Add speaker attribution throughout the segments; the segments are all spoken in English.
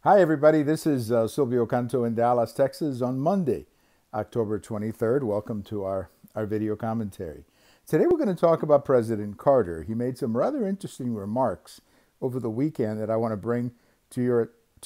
Speaker 1: Hi, everybody. This is Silvio Canto in Dallas, Texas on Monday, October 23rd. Welcome to our video commentary. Today we're going to talk about President Carter. He made some rather interesting remarks over the weekend that I want to bring to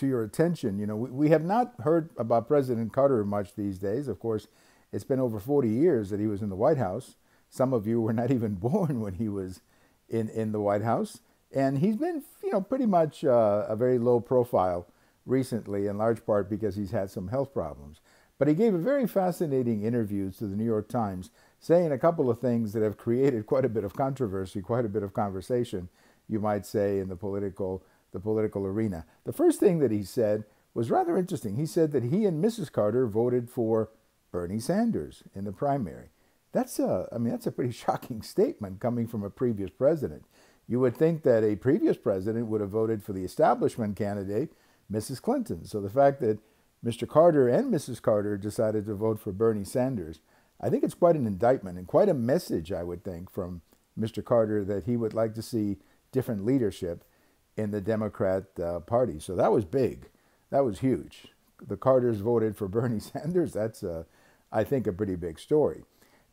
Speaker 1: your attention. You know, we have not heard about President Carter much these days. Of course, it's been over 40 years that he was in the White House. Some of you were not even born when he was in the White House. And he's been, pretty much a very low profile recently, in large part because he's had some health problems. But he gave a very fascinating interview to the New York Times, saying a couple of things that have created quite a bit of controversy, quite a bit of conversation, you might say, in the political arena. The first thing that he said was rather interesting. He said that he and Mrs. Carter voted for Bernie Sanders in the primary. That's a pretty shocking statement coming from a previous president. You would think that a previous president would have voted for the establishment candidate, Mrs. Clinton. So the fact that Mr. Carter and Mrs. Carter decided to vote for Bernie Sanders, I think it's quite an indictment and quite a message, I would think, from Mr. Carter that he would like to see different leadership in the Democrat Party. So that was big. That was huge. The Carters voted for Bernie Sanders. That's, I think, a pretty big story.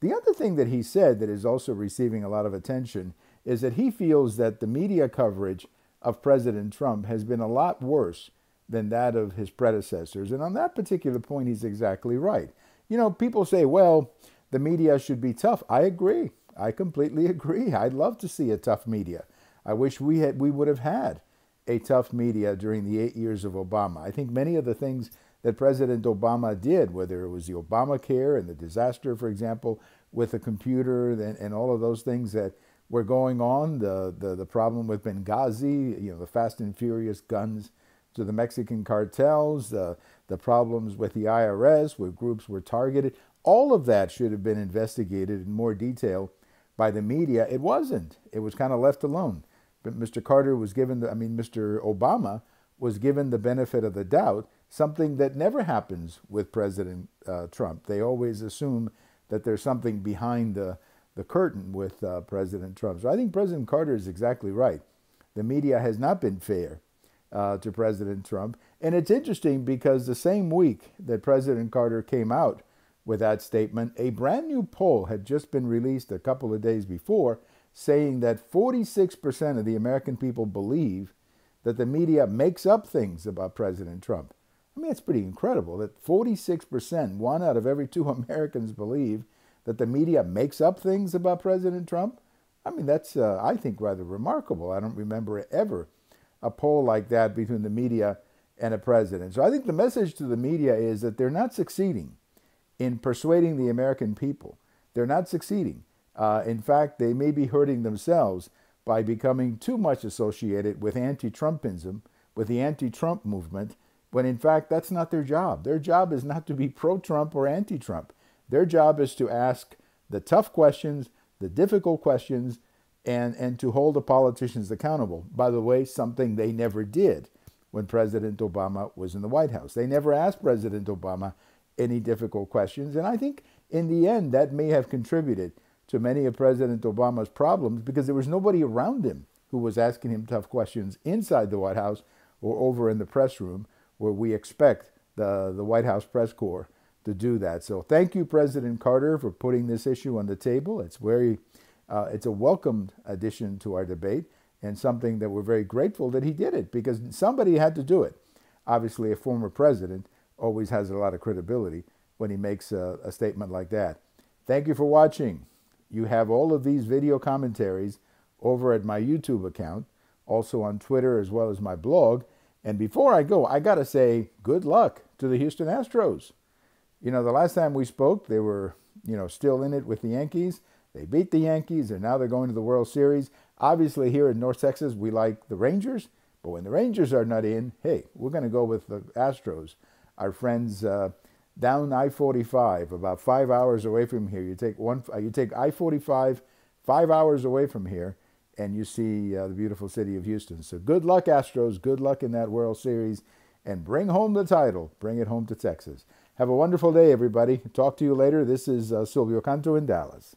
Speaker 1: The other thing that he said that is also receiving a lot of attention is that he feels that the media coverage of President Trump has been a lot worse than that of his predecessors. And on that particular point, he's exactly right. You know, people say, well, the media should be tough. I agree. I completely agree. I'd love to see a tough media. I wish we would have had a tough media during the 8 years of Obama. I think many of the things that President Obama did, whether it was the Obamacare and the disaster, for example, with the computer and all of those things that were going on, the problem with Benghazi, the fast and furious guns to the Mexican cartels, the problems with the IRS, where groups were targeted. All of that should have been investigated in more detail by the media. It wasn't. It was kind of left alone. But Mr. Carter was given, Mr. Obama was given the benefit of the doubt, something that never happens with President Trump. They always assume that there's something behind the curtain with President Trump. So I think President Carter is exactly right. The media has not been fair to President Trump. And it's interesting because the same week that President Carter came out with that statement, a brand new poll had just been released a couple of days before saying that 46% of the American people believe that the media makes up things about President Trump. I mean, it's pretty incredible that 46%, one out of every two Americans, believe that the media makes up things about President Trump. I mean, that's, I think, rather remarkable. I don't remember ever a poll like that between the media and a president. So I think the message to the media is that they're not succeeding in persuading the American people. They're not succeeding. In fact, they may be hurting themselves by becoming too much associated with anti-Trumpism, with the anti-Trump movement, when in fact that's not their job. Their job is not to be pro-Trump or anti-Trump. Their job is to ask the tough questions, the difficult questions, and to hold the politicians accountable. By the way, something they never did when President Obama was in the White House. They never asked President Obama any difficult questions. And I think in the end, that may have contributed to many of President Obama's problems because there was nobody around him who was asking him tough questions inside the White House or over in the press room where we expect the White House press corps to do that. So thank you, President Carter, for putting this issue on the table. It's a welcomed addition to our debate and something that we're very grateful that he did it because somebody had to do it. Obviously, a former president always has a lot of credibility when he makes a statement like that. Thank you for watching. You have all of these video commentaries over at my YouTube account, also on Twitter as well as my blog. And before I go, I got to say good luck to the Houston Astros. The last time we spoke, they were, still in it with the Yankees. They beat the Yankees, and now they're going to the World Series. Obviously, here in North Texas, we like the Rangers. But when the Rangers are not in, hey, we're going to go with the Astros. Our friends down I-45, about 5 hours away from here. You take I-45 5 hours away from here, and you see the beautiful city of Houston. So good luck, Astros. Good luck in that World Series. And bring home the title. Bring it home to Texas. Have a wonderful day, everybody. Talk to you later. This is Silvio Canto in Dallas.